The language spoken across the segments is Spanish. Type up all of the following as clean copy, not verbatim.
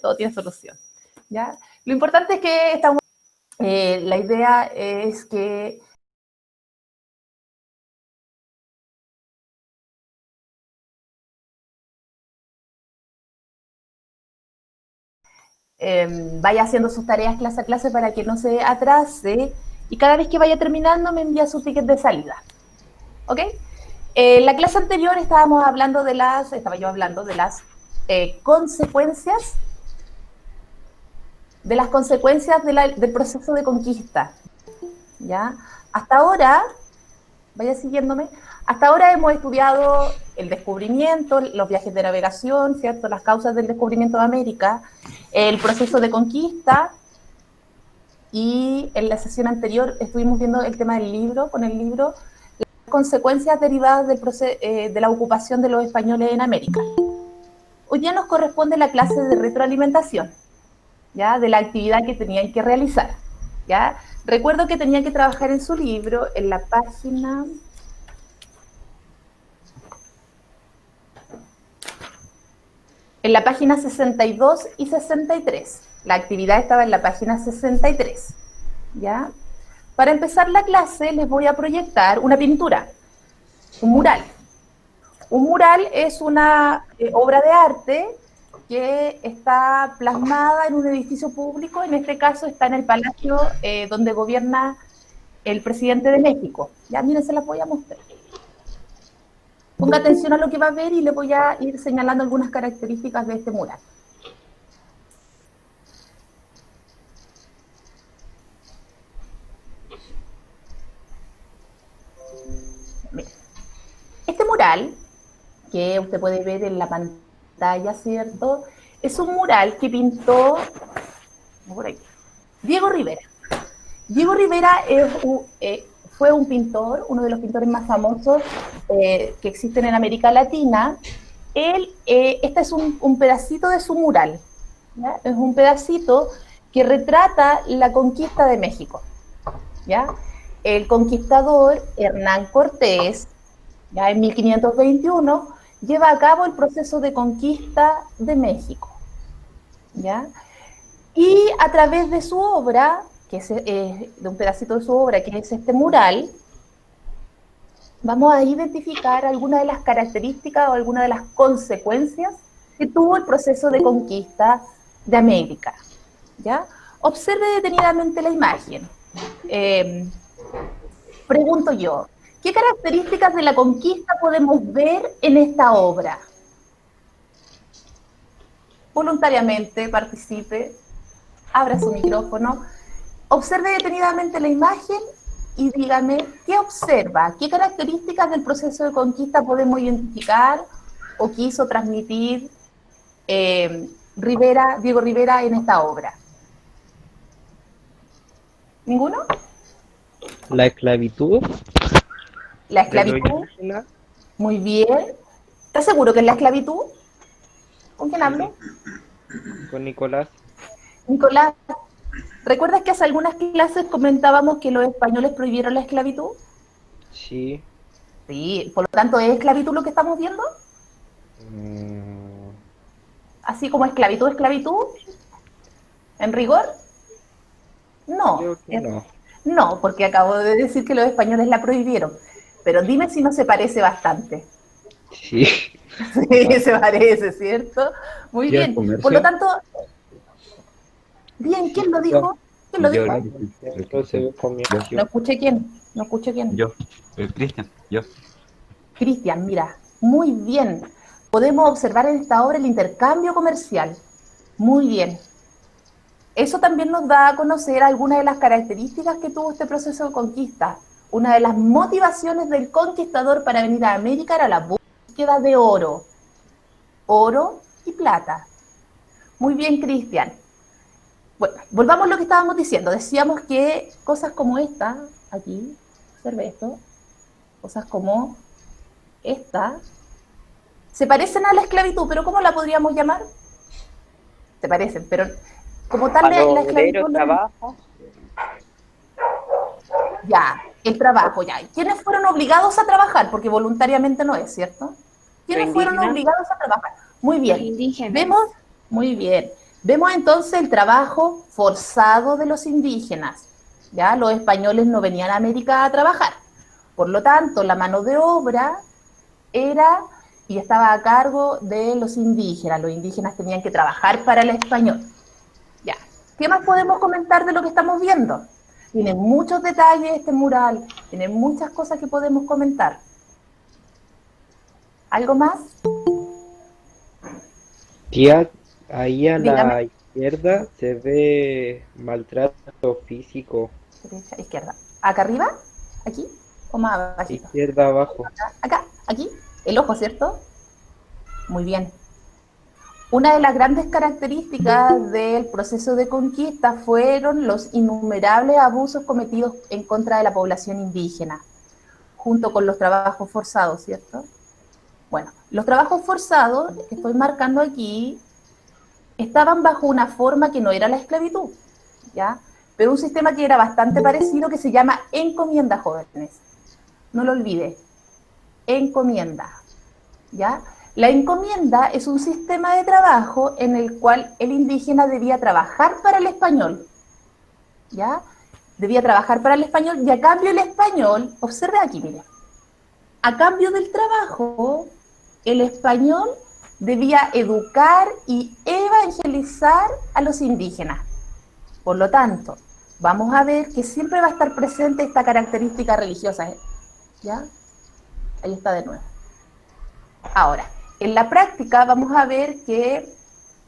todo tiene solución, ¿ya? Lo importante es que estamos, la idea es que vaya haciendo sus tareas clase a clase para que no se atrase y cada vez que vaya terminando me envía su ticket de salida, ¿ok? La clase anterior estaba yo hablando de las consecuencias del proceso de conquista, ¿ya? Hasta ahora, vaya siguiéndome, hasta ahora hemos estudiado el descubrimiento, los viajes de navegación, ¿cierto? Las causas del descubrimiento de América, el proceso de conquista, y en la sesión anterior estuvimos viendo el tema del libro, con el libro, las consecuencias derivadas de la ocupación de los españoles en América. Hoy día nos corresponde la clase de retroalimentación, ¿ya? De la actividad que tenían que realizar, ¿ya? Recuerdo que tenían que trabajar en su libro en la página... En la página 62 y 63. La actividad estaba en la página 63, ¿ya? Para empezar la clase les voy a proyectar una pintura, un mural. Un mural es una obra de arte que está plasmada en un edificio público, en este caso está en el palacio donde gobierna el presidente de México. Ya, miren, se las voy a mostrar. Ponga atención a lo que va a ver y le voy a ir señalando algunas características de este mural. Miren. Este mural, que usted puede ver en la pantalla, ¿cierto? Es un mural que pintó por aquí, Diego Rivera. Diego Rivera fue un pintor, uno de los pintores más famosos que existen en América Latina. Este es un pedacito de su mural, ¿ya? Es un pedacito que retrata la conquista de México, ¿ya? El conquistador Hernán Cortés, ya en 1521, lleva a cabo el proceso de conquista de México, ¿ya? Y a través de su obra, que es de un pedacito de su obra, que es este mural, vamos a identificar algunas de las características o algunas de las consecuencias que tuvo el proceso de conquista de América, ¿ya? Observe detenidamente la imagen. Pregunto yo, ¿qué características de la conquista podemos ver en esta obra? Voluntariamente participe, abra su micrófono, observe detenidamente la imagen y dígame qué observa, qué características del proceso de conquista podemos identificar o quiso transmitir Diego Rivera en esta obra. ¿Ninguno? La esclavitud. La esclavitud. Muy bien. ¿Estás seguro que es la esclavitud? ¿Con quién hablo? Con Nicolás. Nicolás, ¿recuerdas que hace algunas clases comentábamos que los españoles prohibieron la esclavitud? Sí. Sí, por lo tanto, ¿es esclavitud lo que estamos viendo? Así como esclavitud, esclavitud, ¿en rigor? No. Creo que no. No, porque acabo de decir que los españoles la prohibieron. Pero dime si no se parece bastante. Sí. Sí, se parece, ¿cierto? Muy bien. Por lo tanto, bien, ¿quién lo dijo? ¿Quién lo dijo? No escuché quién. No escuché quién. Yo, Cristian, yo. Cristian, mira, muy bien. Podemos observar en esta obra el intercambio comercial. Muy bien. Eso también nos da a conocer algunas de las características que tuvo este proceso de conquista. Una de las motivaciones del conquistador para venir a América era la búsqueda de oro. Oro y plata. Muy bien, Cristian. Bueno, volvamos a lo que estábamos diciendo. Decíamos que cosas como esta, aquí, observe esto, cosas como esta, se parecen a la esclavitud, pero ¿cómo la podríamos llamar? Se parecen, pero como tal la esclavitud... trabajo. Ya, el trabajo, ya. ¿Quiénes fueron obligados a trabajar? Porque voluntariamente no es, ¿cierto? ¿Quiénes fueron obligados a trabajar? Muy bien. Vemos, muy bien. Vemos entonces el trabajo forzado de los indígenas. ¿Ya? Los españoles no venían a América a trabajar. Por lo tanto, la mano de obra era y estaba a cargo de los indígenas. Los indígenas tenían que trabajar para el español. Ya. ¿Qué más podemos comentar de lo que estamos viendo? Tiene muchos detalles este mural, tiene muchas cosas que podemos comentar. ¿Algo más? Tía, ahí a Dígame. la izquierda se ve maltrato físico. Derecha, izquierda. ¿Acá arriba? ¿Aquí? ¿O más abajito? Izquierda abajo. Acá, aquí. El ojo, ¿cierto? Muy bien. Una de las grandes características del proceso de conquista fueron los innumerables abusos cometidos en contra de la población indígena, junto con los trabajos forzados, ¿cierto? Bueno, los trabajos forzados, que estoy marcando aquí, estaban bajo una forma que no era la esclavitud, ¿ya? Pero un sistema que era bastante parecido, que se llama encomienda, jóvenes. No lo olvide, encomienda, ¿ya? La encomienda es un sistema de trabajo en el cual el indígena debía trabajar para el español, ¿ya? Debía trabajar para el español y a cambio el español, observe aquí, mire, a cambio del trabajo, el español debía educar y evangelizar a los indígenas. Por lo tanto, vamos a ver que siempre va a estar presente esta característica religiosa, ¿ya? Ahí está de nuevo. Ahora, en la práctica vamos a ver que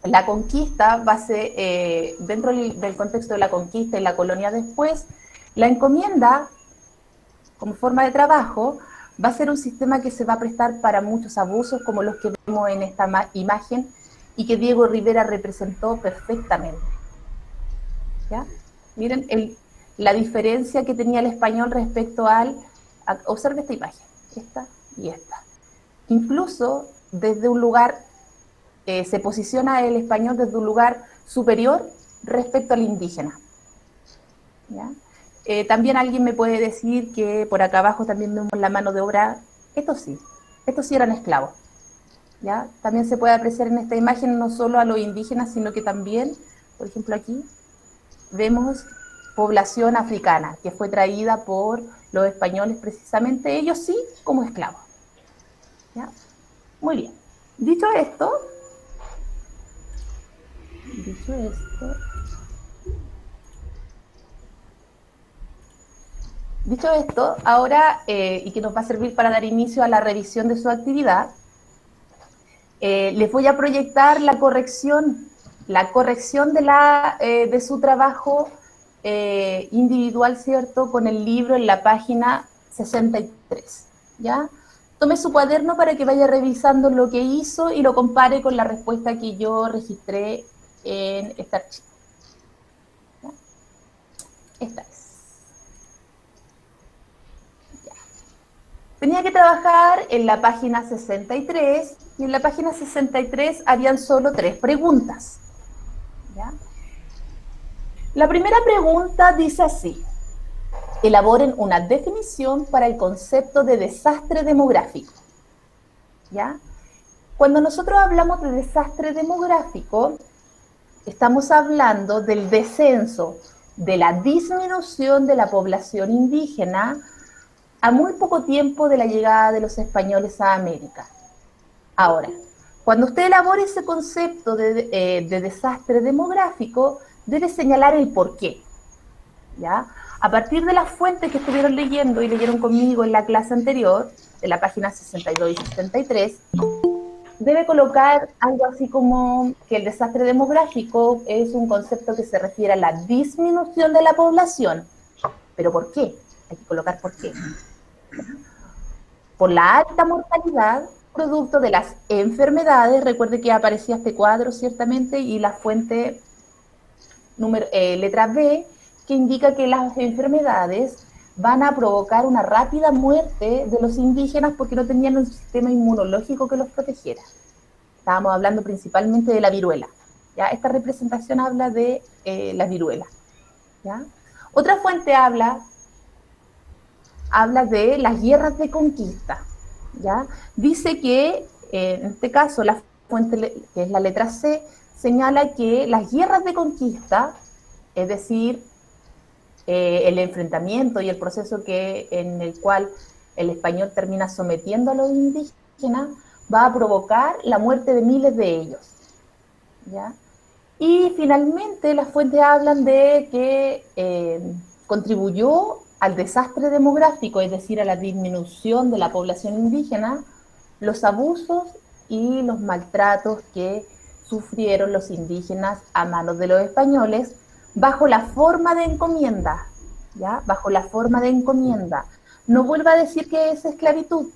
la conquista va a ser, dentro del contexto de la conquista y la colonia después, la encomienda, como forma de trabajo, va a ser un sistema que se va a prestar para muchos abusos, como los que vemos en esta imagen, y que Diego Rivera representó perfectamente. ¿Ya? Miren la diferencia que tenía el español respecto observe esta imagen, esta y esta. Incluso desde un lugar, se posiciona el español desde un lugar superior respecto al indígena. ¿Ya? También alguien me puede decir que por acá abajo también vemos la mano de obra. Estos sí eran esclavos. ¿Ya? También se puede apreciar en esta imagen no solo a los indígenas, sino que también, por ejemplo aquí, vemos población africana, que fue traída por los españoles precisamente, ellos sí, como esclavos. ¿Ya? Muy bien. Dicho esto, ahora, y que nos va a servir para dar inicio a la revisión de su actividad, les voy a proyectar la corrección de su trabajo individual, ¿cierto?, con el libro en la página 63, ¿ya? Tome su cuaderno para que vaya revisando lo que hizo y lo compare con la respuesta que yo registré en este archivo. ¿Ya? Esta es. Ya. Tenía que trabajar en la página 63 y en la página 63 habían solo 3 preguntas. ¿Ya? La primera pregunta dice así: elaboren una definición para el concepto de desastre demográfico. ¿Ya? Cuando nosotros hablamos de desastre demográfico, estamos hablando del descenso, de la disminución de la población indígena a muy poco tiempo de la llegada de los españoles a América. Ahora, cuando usted elabore ese concepto de desastre demográfico, debe señalar el porqué. ¿Ya? A partir de las fuentes que estuvieron leyendo y leyeron conmigo en la clase anterior, de la página 62 y 63, debe colocar algo así como que el desastre demográfico es un concepto que se refiere a la disminución de la población. ¿Pero por qué? Hay que colocar por qué. Por la alta mortalidad, producto de las enfermedades. Recuerde que aparecía este cuadro, ciertamente, y la fuente letra B, que indica que las enfermedades van a provocar una rápida muerte de los indígenas porque no tenían un sistema inmunológico que los protegiera. Estábamos hablando principalmente de la viruela. ¿Ya? Esta representación habla de la viruela. ¿Ya? Otra fuente habla de las guerras de conquista. ¿Ya? Dice que, en este caso, la fuente, que es la letra C, señala que las guerras de conquista, es decir, el enfrentamiento y el proceso en el cual el español termina sometiendo a los indígenas, va a provocar la muerte de miles de ellos, ¿ya? Y finalmente las fuentes hablan de que contribuyó al desastre demográfico, es decir, a la disminución de la población indígena, los abusos y los maltratos que sufrieron los indígenas a manos de los españoles bajo la forma de encomienda, ¿ya? Bajo la forma de encomienda. No vuelva a decir que es esclavitud,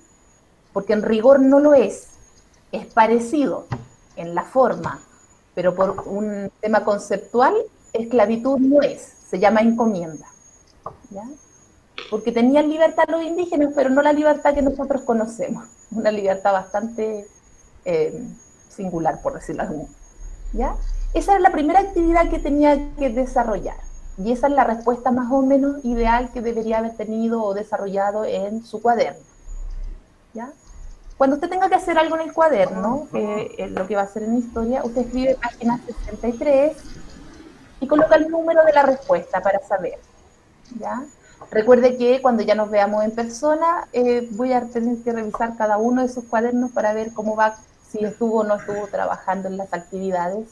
porque en rigor no lo es parecido en la forma, pero por un tema conceptual, esclavitud no es, se llama encomienda, ¿ya? Porque tenían libertad los indígenas, pero no la libertad que nosotros conocemos, una libertad bastante singular, por decirlo así, ¿ya? Esa era la primera actividad que tenía que desarrollar, y esa es la respuesta más o menos ideal que debería haber tenido o desarrollado en su cuaderno, ¿ya? Cuando usted tenga que hacer algo en el cuaderno, que es lo que va a hacer en historia, usted escribe página 63 y coloca el número de la respuesta para saber, ¿ya? Recuerde que cuando ya nos veamos en persona, voy a tener que revisar cada uno de sus cuadernos para ver cómo va, si estuvo o no estuvo trabajando en las actividades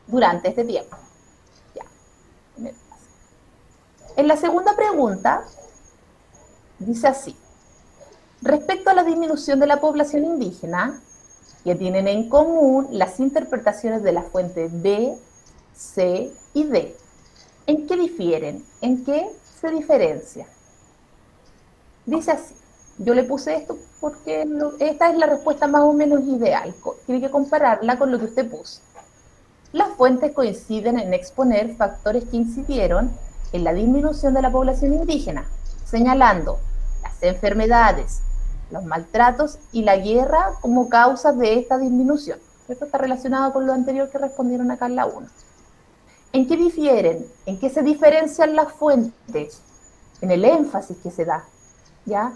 durante este tiempo. Ya. En la segunda pregunta, dice así: respecto a la disminución de la población indígena, que tienen en común las interpretaciones de las fuentes B, C y D, ¿en qué difieren? ¿En qué se diferencian? Dice así, yo le puse esto porque esta es la respuesta más o menos ideal, tiene que compararla con lo que usted puso. Las fuentes coinciden en exponer factores que incidieron en la disminución de la población indígena, señalando las enfermedades, los maltratos y la guerra como causas de esta disminución. Esto está relacionado con lo anterior que respondieron acá en la 1. ¿En qué difieren? ¿En qué se diferencian las fuentes? En el énfasis que se da, ¿ya?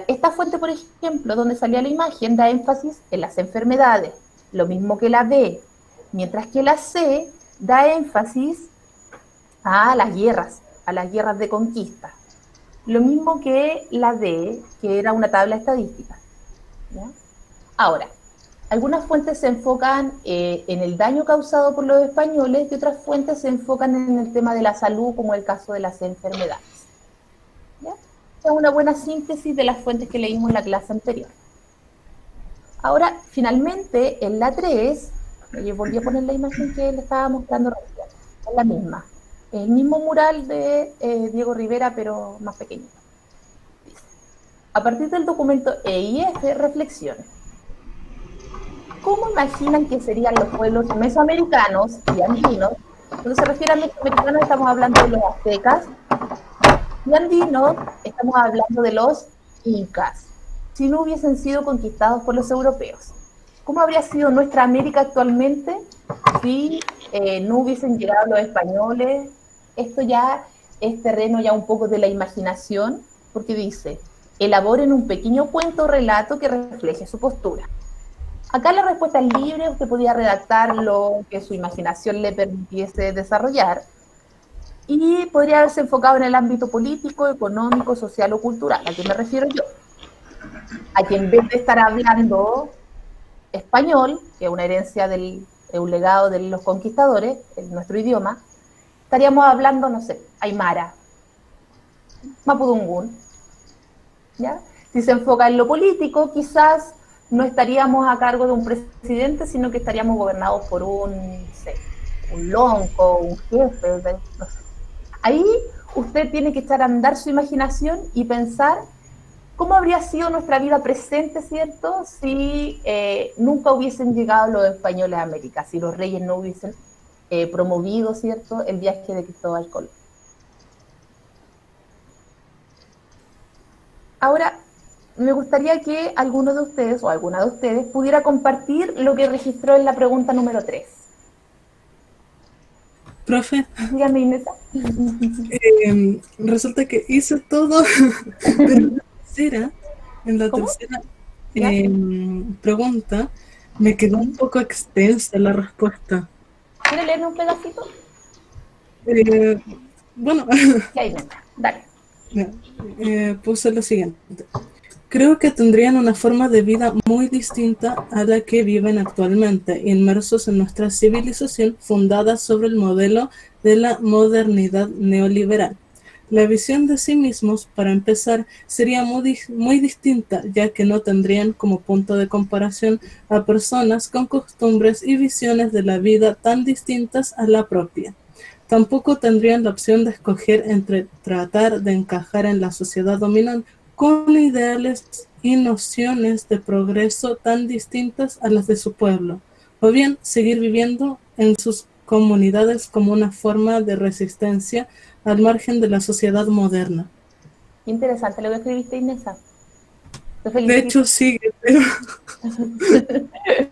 Esta fuente, por ejemplo, donde salía la imagen, da énfasis en las enfermedades, lo mismo que la B, mientras que la C da énfasis a las guerras de conquista. Lo mismo que la D, que era una tabla estadística, ¿ya? Ahora, algunas fuentes se enfocan en el daño causado por los españoles y otras fuentes se enfocan en el tema de la salud, como el caso de las enfermedades, ¿ya? Es una buena síntesis de las fuentes que leímos en la clase anterior. Ahora, finalmente, en la 3, volví a poner la imagen que le estaba mostrando recién, es la misma. El mismo mural de Diego Rivera, pero más pequeño. Dice: a partir del documento E y F, reflexiones. ¿Cómo imaginan que serían los pueblos mesoamericanos y andinos? Cuando se refiere a mesoamericanos estamos hablando de los aztecas, y andinos estamos hablando de los incas, si no hubiesen sido conquistados por los europeos. ¿Cómo habría sido nuestra América actualmente si no hubiesen llegado los españoles? Esto ya es terreno ya un poco de la imaginación, porque dice: elaboren un pequeño cuento o relato que refleje su postura. Acá la respuesta es libre, usted podía redactar lo que su imaginación le permitiese desarrollar, y podría haberse enfocado en el ámbito político, económico, social o cultural. ¿A qué me refiero yo? A que en vez de estar hablando español, que es una herencia un legado de los conquistadores, en nuestro idioma, estaríamos hablando, no sé, aymara, mapudungún, ¿ya? Si se enfoca en lo político, quizás no estaríamos a cargo de un presidente, sino que estaríamos gobernados por un lonco, un jefe, no sé. Ahí usted tiene que echar a andar su imaginación y pensar cómo habría sido nuestra vida presente, ¿cierto?, si nunca hubiesen llegado los españoles a América, si los reyes no hubiesen promovido, ¿cierto?, el viaje de Cristóbal Colón. Ahora, me gustaría que alguno de ustedes o alguna de ustedes pudiera compartir lo que registró en la pregunta número 3. Profe, Dígame, Inés. resulta que hice todo, pero en la ¿Cómo? tercera ¿Ya? pregunta Me quedó un poco extensa la respuesta. ¿Quieres leerme un pedacito? Eh, bueno, Y ahí venga, dale. puse lo siguiente. Creo que tendrían una forma de vida muy distinta a la que viven actualmente, inmersos en nuestra civilización fundada sobre el modelo de la modernidad neoliberal. La visión de sí mismos, para empezar, sería muy distinta, ya que no tendrían como punto de comparación a personas con costumbres y visiones de la vida tan distintas a la propia. Tampoco tendrían la opción de escoger entre tratar de encajar en la sociedad dominante con ideales y nociones de progreso tan distintas a las de su pueblo, o bien seguir viviendo en sus comunidades como una forma de resistencia al margen de la sociedad moderna. Qué interesante lo que escribiste, Inesa. Te De felicito. hecho, sigue, pero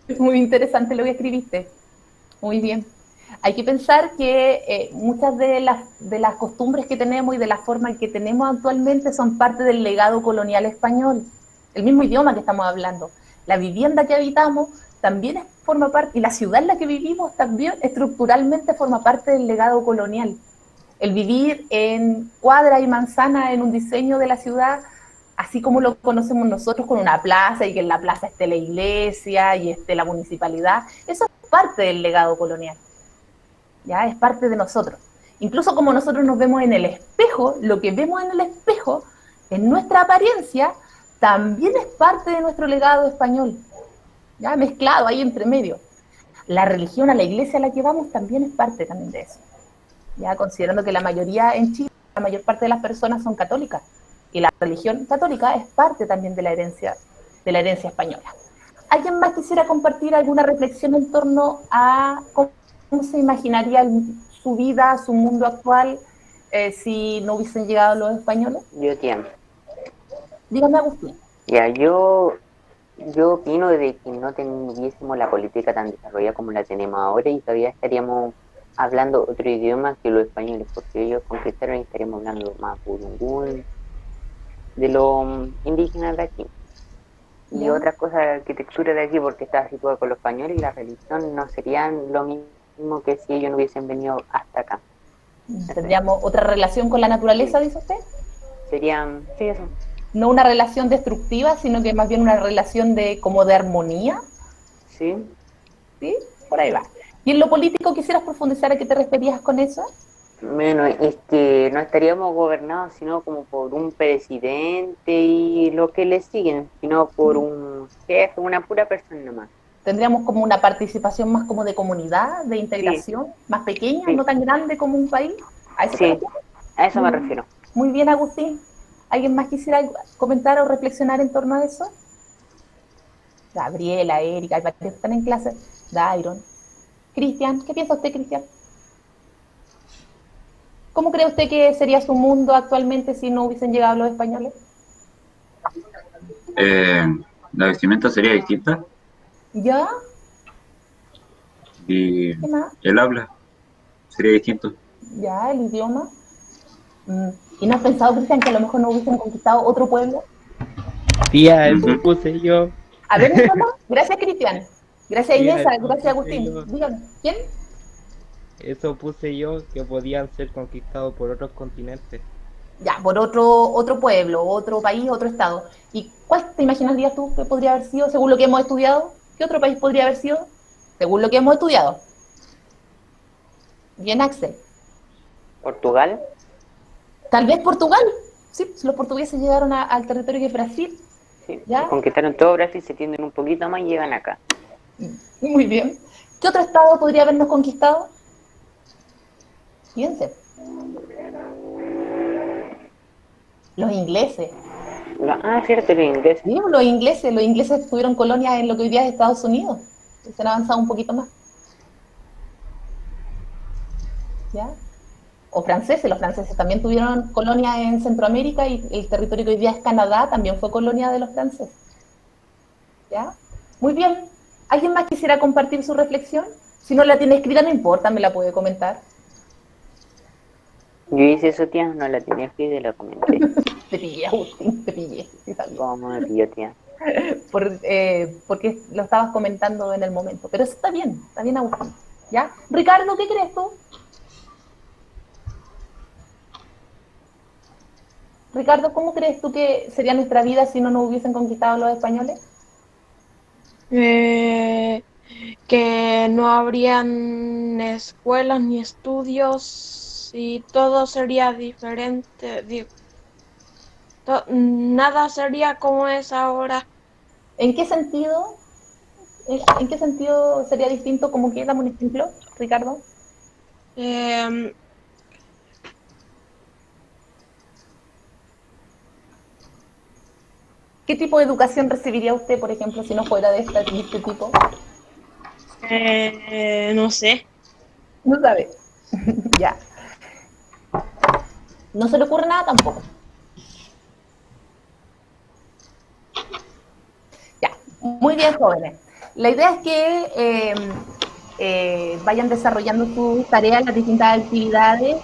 Es muy interesante lo que escribiste. Muy bien. Hay que pensar que muchas de las costumbres que tenemos y de la forma en que tenemos actualmente son parte del legado colonial español. El mismo idioma que estamos hablando. La vivienda que habitamos también forma parte, y la ciudad en la que vivimos también estructuralmente forma parte del legado colonial. El vivir en cuadra y manzana en un diseño de la ciudad, así como lo conocemos nosotros con una plaza y que en la plaza esté la iglesia y esté la municipalidad, eso es parte del legado colonial, ya es parte de nosotros. Incluso como nosotros nos vemos en el espejo, lo que vemos en el espejo, en nuestra apariencia, también es parte de nuestro legado español, ya mezclado ahí entre medio. La religión a la iglesia a la que vamos también es parte también de eso, ya considerando que la mayoría en Chile, la mayor parte de las personas son católicas, y la religión católica es parte también de la herencia española. ¿Alguien más quisiera compartir alguna reflexión en torno a cómo se imaginaría su vida, su mundo actual, si no hubiesen llegado los españoles? Yo, tía, Dígame, Agustín. ya, yo opino de que no tuviésemos la política tan desarrollada como la tenemos ahora y todavía estaríamos hablando otro idioma que los españoles, porque ellos conquistaron y estaríamos hablando más burungún, de los indígenas de aquí. Y ¿Ya? otra cosa, la arquitectura de aquí, porque está situada con los españoles y la religión no serían lo mismo que si ellos no hubiesen venido hasta acá. ¿Tendríamos otra relación con la naturaleza, dice usted? Serían, sí, eso. No una relación destructiva, sino que más bien una relación de como de armonía, Sí. ¿sí? Por ahí va. ¿Y en lo político quisieras profundizar a qué te referías con eso? Bueno, es que no estaríamos gobernados sino como por un presidente y lo que le siguen, sino por un jefe, una pura persona nomás. Tendríamos como una participación más como de comunidad, de Sí, integración, más pequeña, sí, no tan grande como un país. ¿A eso te sí, refieres? a eso me Muy, refiero. muy bien, Agustín. ¿Alguien más quisiera comentar o reflexionar en torno a eso? Gabriela, Erika, hay varios que están en clase. Dairon. Cristian, ¿qué piensa usted, Cristian? ¿Cómo cree usted que sería su mundo actualmente si no hubiesen llegado los españoles? Eh, la vestimenta sería distinta ¿Ya? y ¿Qué más? el habla sería distinto. ¿Ya? ¿El idioma? Mm. ¿Y no has pensado, Cristian, que a lo mejor no hubiesen conquistado otro pueblo? tía, eso Ujú. puse yo. A ver, mi mamá. Gracias, Cristian. Gracias, Tía, Inés. eso Gracias, puse Agustín. yo. Dígame, ¿quién? Eso puse yo, que podían ser conquistados por otros continentes. Ya, por otro pueblo, otro país, otro estado. ¿Y cuál te imaginarías tú que podría haber sido, según lo que hemos estudiado? ¿Qué otro país podría haber sido? Según lo que hemos estudiado. Bien, Axel. Portugal, Tal vez Portugal. Sí, los portugueses llegaron al territorio de Brasil. sí, ¿Ya? conquistaron todo Brasil, se tienden un poquito más y llegan acá. Muy bien. ¿Qué otro estado podría habernos conquistado? Piense. Los ingleses. Cierto, los ingleses. Sí, los ingleses tuvieron colonias en lo que hoy día es Estados Unidos. Se han avanzado un poquito más. ¿Ya? O franceses, los franceses también tuvieron colonias en Centroamérica y el territorio que hoy día es Canadá también fue colonia de los franceses. ¿Ya? Muy bien. ¿Alguien más quisiera compartir su reflexión? Si no la tiene escrita, no importa, me la puede comentar. Yo hice eso, tía, no la tenía escrita y la comenté. Te pillé, Agustín, te pillé. Sí, sabía. ¿Cómo me pilló, tía? porque lo estabas comentando en el momento. Pero eso está bien, Agustín. ¿Ya? Ricardo, ¿qué crees tú? Ricardo, ¿cómo crees tú que sería nuestra vida si no nos hubiesen conquistado los españoles? Que no habrían escuelas ni estudios y todo sería diferente. Nada sería como es ahora. ¿En qué sentido? ¿En qué sentido sería distinto? ¿Cómo que dame un ejemplo, Ricardo? Em, ¿Qué tipo de educación recibiría usted, por ejemplo, si no fuera de este tipo? no sé. No sabe. Ya. No se le ocurre nada tampoco. Ya. Muy bien, jóvenes. La idea es que vayan desarrollando sus tareas, las distintas actividades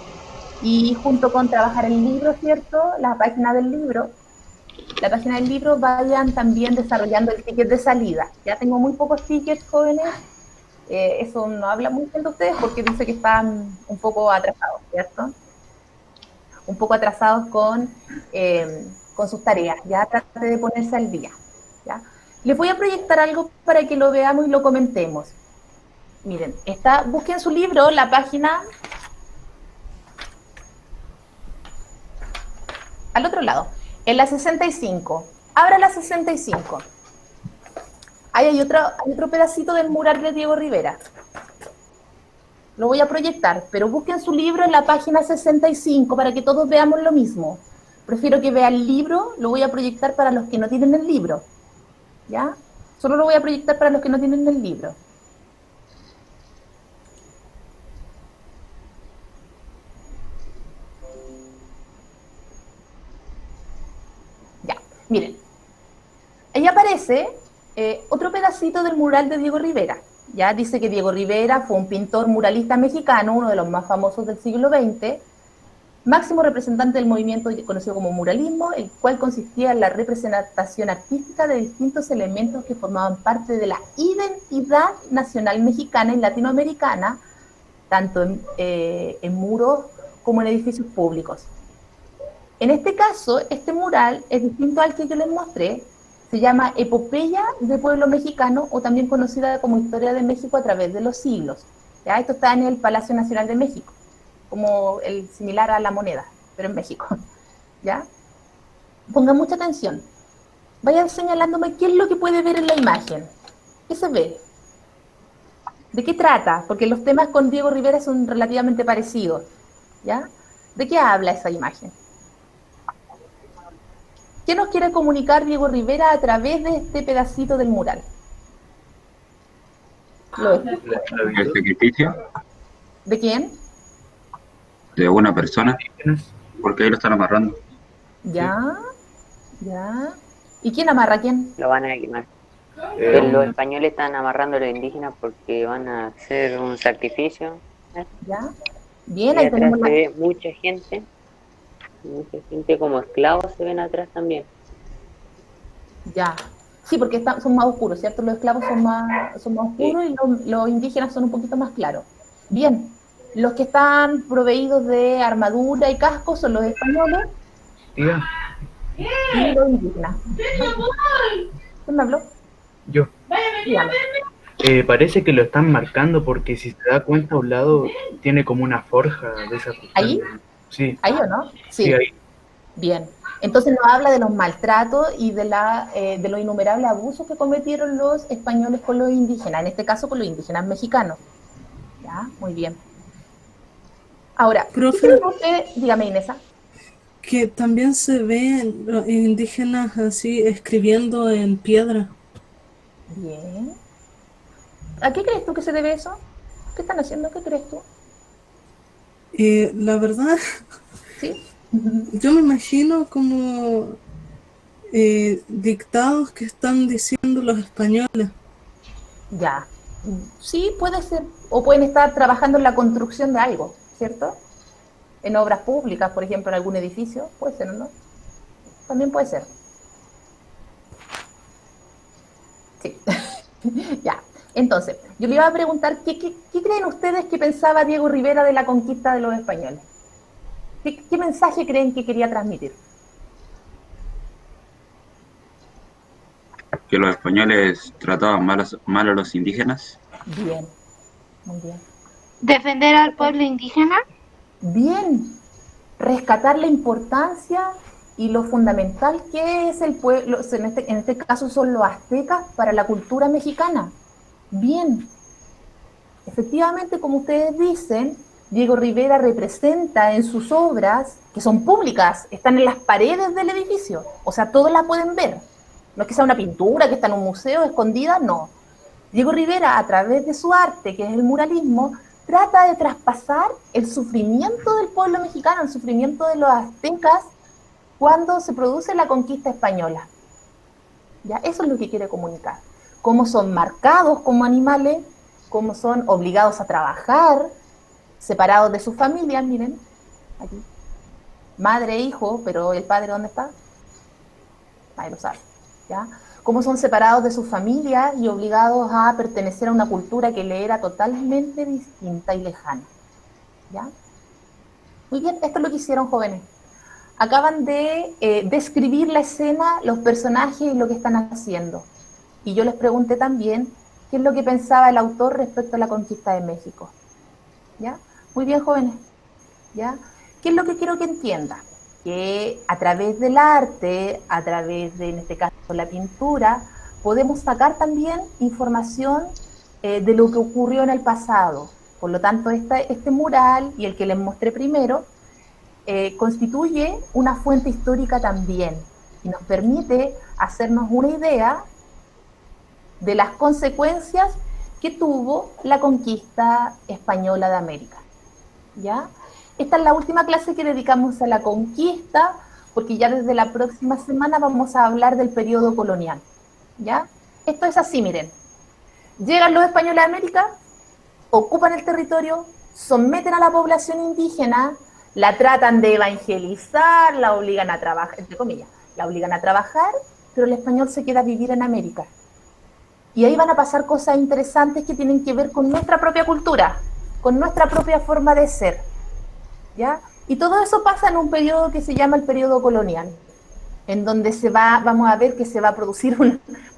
y junto con trabajar el libro, ¿cierto? La página del libro vayan también desarrollando el ticket de salida. Ya tengo muy pocos tickets, jóvenes. Eso no habla muy bien de ustedes porque dice que están un poco atrasados, ¿cierto? Un poco atrasados con sus tareas. Ya trate de ponerse al día. ¿Ya? Les voy a proyectar algo para que lo veamos y lo comentemos. Miren, busquen su libro, la página al otro lado, en la 65. Abra la 65. Ahí hay otro pedacito del mural de Diego Rivera. Lo voy a proyectar, pero busquen su libro en la página 65 para que todos veamos lo mismo. Prefiero que vean el libro, lo voy a proyectar para los que no tienen el libro. ¿Ya? Solo lo voy a proyectar para los que no tienen el libro. Ya, miren. Ahí aparece otro pedacito del mural de Diego Rivera. Ya dice que Diego Rivera fue un pintor muralista mexicano, uno de los más famosos del siglo XX, máximo representante del movimiento conocido como muralismo, el cual consistía en la representación artística de distintos elementos que formaban parte de la identidad nacional mexicana y latinoamericana, tanto en muros como en edificios públicos. En este caso, este mural es distinto al que yo les mostré. Se llama Epopeya de Pueblo Mexicano, o también conocida como Historia de México a través de los siglos. ¿Ya? Esto está en el Palacio Nacional de México, como el similar a la moneda, pero en México. ¿Ya? Pongan mucha atención. Vayan señalándome qué es lo que puede ver en la imagen. ¿Qué se ve? ¿De qué trata? Porque los temas con Diego Rivera son relativamente parecidos. ¿Ya? ¿De qué habla esa imagen? ¿Qué nos quiere comunicar Diego Rivera a través de este pedacito del mural? ¿El sacrificio ¿De quién? de una persona? Porque ahí lo están amarrando. Ya, ya. ¿Y quién amarra a quién? Lo van a quemar. Los españoles están amarrando a los indígenas porque van a hacer un sacrificio. Ya. Bien, Y ahí atrás tenemos se la... ve mucha gente como esclavos se ven atrás también. Ya. Sí, porque son más oscuros, ¿cierto? Los esclavos son más oscuros y los indígenas son un poquito más claros. Bien. Los que están proveídos de armadura y casco son los españoles Diga, y los indígenas. ¿Quién me habló? yo. Dígame. Parece que lo están marcando porque si se da cuenta a un lado tiene como una forja de esa ¿Ahí? Sí, ¿Ahí o no? sí, ahí. Bien. Entonces nos habla de los maltratos y de los innumerables abusos que cometieron los españoles con los indígenas, en este caso con los indígenas mexicanos. Ya, muy bien. Ahora, Profe. ¿qué cree usted? Dígame, Inesa. Que también se ven los indígenas así escribiendo en piedra. Bien. ¿A qué crees tú que se debe eso? ¿Qué están haciendo? ¿Qué crees tú? La verdad, ¿Sí? yo me imagino como dictados que están diciendo los españoles. Ya. Sí, puede ser. O pueden estar trabajando en la construcción de algo, ¿cierto? En obras públicas, por ejemplo, en algún edificio. Puede ser, ¿no? También puede ser. Sí. Ya. Entonces, yo le iba a preguntar, ¿qué creen ustedes que pensaba Diego Rivera de la conquista de los españoles? ¿Qué mensaje creen que quería transmitir? Que los españoles trataban mal a los indígenas. Bien, muy bien. Defender al pueblo indígena. Bien, rescatar la importancia y lo fundamental que es el pueblo, en este caso son los aztecas para la cultura mexicana. Bien, efectivamente, como ustedes dicen, Diego Rivera representa en sus obras, que son públicas, están en las paredes del edificio, o sea, todos la pueden ver. No es que sea una pintura que está en un museo escondida, no. Diego Rivera, a través de su arte, que es el muralismo, trata de traspasar el sufrimiento del pueblo mexicano, el sufrimiento de los aztecas cuando se produce la conquista española. ¿Ya? Eso es lo que quiere comunicar. Cómo son marcados como animales, cómo son obligados a trabajar, separados de sus familias, miren, aquí. Madre e hijo, pero el padre ¿dónde está? Nadie lo sabe, ¿ya? Cómo son separados de sus familias y obligados a pertenecer a una cultura que le era totalmente distinta y lejana, ¿ya? Muy bien, esto es lo que hicieron, jóvenes. Acaban de describir la escena, los personajes y lo que están haciendo. Y yo les pregunté también qué es lo que pensaba el autor respecto a la conquista de México, ¿ya? Muy bien, jóvenes, ¿ya? ¿Qué es lo que quiero que entiendan? Que a través del arte, a través de, en este caso, la pintura, podemos sacar también información de lo que ocurrió en el pasado. Por lo tanto, este mural y el que les mostré primero constituye una fuente histórica también y nos permite hacernos una idea de las consecuencias que tuvo la conquista española de América, ¿ya? Esta es la última clase que dedicamos a la conquista, porque ya desde la próxima semana vamos a hablar del periodo colonial, ¿ya? Esto es así, miren. Llegan los españoles a América, ocupan el territorio, someten a la población indígena, la tratan de evangelizar, la obligan a trabajar, entre comillas, la obligan a trabajar, pero el español se queda a vivir en América. Y ahí van a pasar cosas interesantes que tienen que ver con nuestra propia cultura, con nuestra propia forma de ser, ¿ya? Y todo eso pasa en un periodo que se llama el periodo colonial, en donde vamos a ver que se va a producir,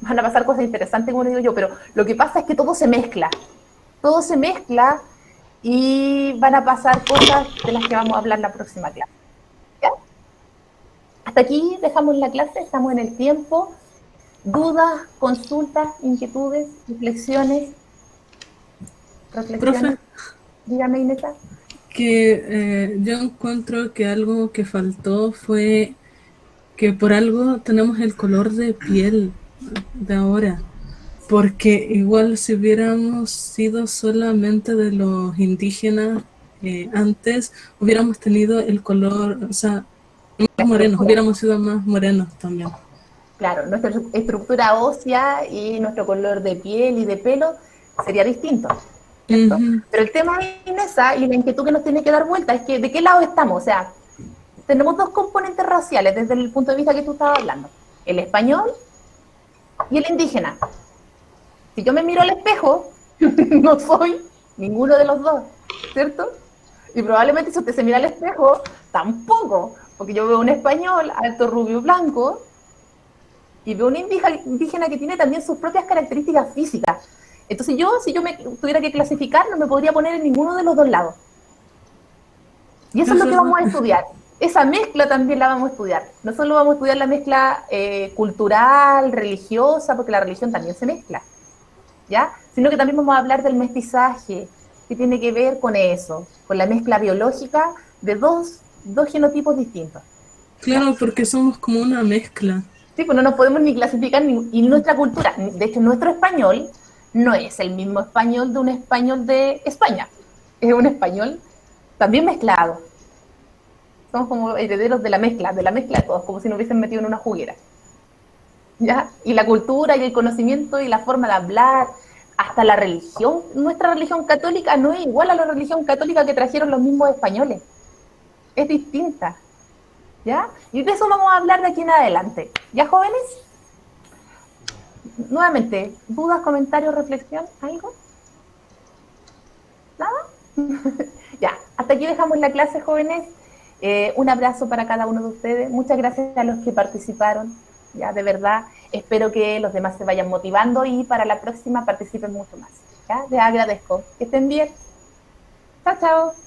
van a pasar cosas interesantes, como digo yo, pero lo que pasa es que todo se mezcla y van a pasar cosas de las que vamos a hablar la próxima clase, ¿ya? Hasta aquí dejamos la clase, estamos en el tiempo. ¿Dudas, consultas, inquietudes, reflexiones? Profe, Dígame, Ineta. que yo encuentro que algo que faltó fue que por algo tenemos el color de piel de ahora, porque igual si hubiéramos sido solamente de los indígenas antes, hubiéramos tenido el color, o sea, más morenos, hubiéramos sido más morenos también. Claro, nuestra estructura ósea y nuestro color de piel y de pelo sería distinto, ¿cierto? Pero el tema, Inesa, y la inquietud que nos tiene que dar vuelta es que ¿de qué lado estamos? O sea, tenemos dos componentes raciales desde el punto de vista que tú estabas hablando, el español y el indígena. Si yo me miro al espejo, no soy ninguno de los dos, ¿cierto? Y probablemente si usted se mira al espejo, tampoco, porque yo veo un español alto, rubio, blanco, y veo un indígena que tiene también sus propias características físicas. Entonces si yo me tuviera que clasificar, no me podría poner en ninguno de los dos lados. Y eso es lo que vamos a estudiar. Esa mezcla también la vamos a estudiar. No solo vamos a estudiar la mezcla cultural, religiosa, porque la religión también se mezcla, ¿ya? Sino que también vamos a hablar del mestizaje, que tiene que ver con eso, con la mezcla biológica de dos genotipos distintos. Claro, porque somos como una mezcla. Sí, pues no nos podemos ni clasificar y nuestra cultura. De hecho, nuestro español no es el mismo español de un español de España. Es un español también mezclado. Somos como herederos de la mezcla de todos, como si nos hubiesen metido en una juguera, ¿ya? Y la cultura y el conocimiento y la forma de hablar, hasta la religión. Nuestra religión católica no es igual a la religión católica que trajeron los mismos españoles. Es distinta, ¿ya? Y de eso vamos a hablar de aquí en adelante. ¿Ya, jóvenes? nuevamente, ¿dudas, comentarios, reflexión? ¿Algo? ¿Nada? Ya, hasta aquí dejamos la clase, jóvenes. Un abrazo para cada uno de ustedes. Muchas gracias a los que participaron. Ya, de verdad, espero que los demás se vayan motivando y para la próxima participen mucho más. ¿Ya? Les agradezco. Que estén bien. Chao, chao.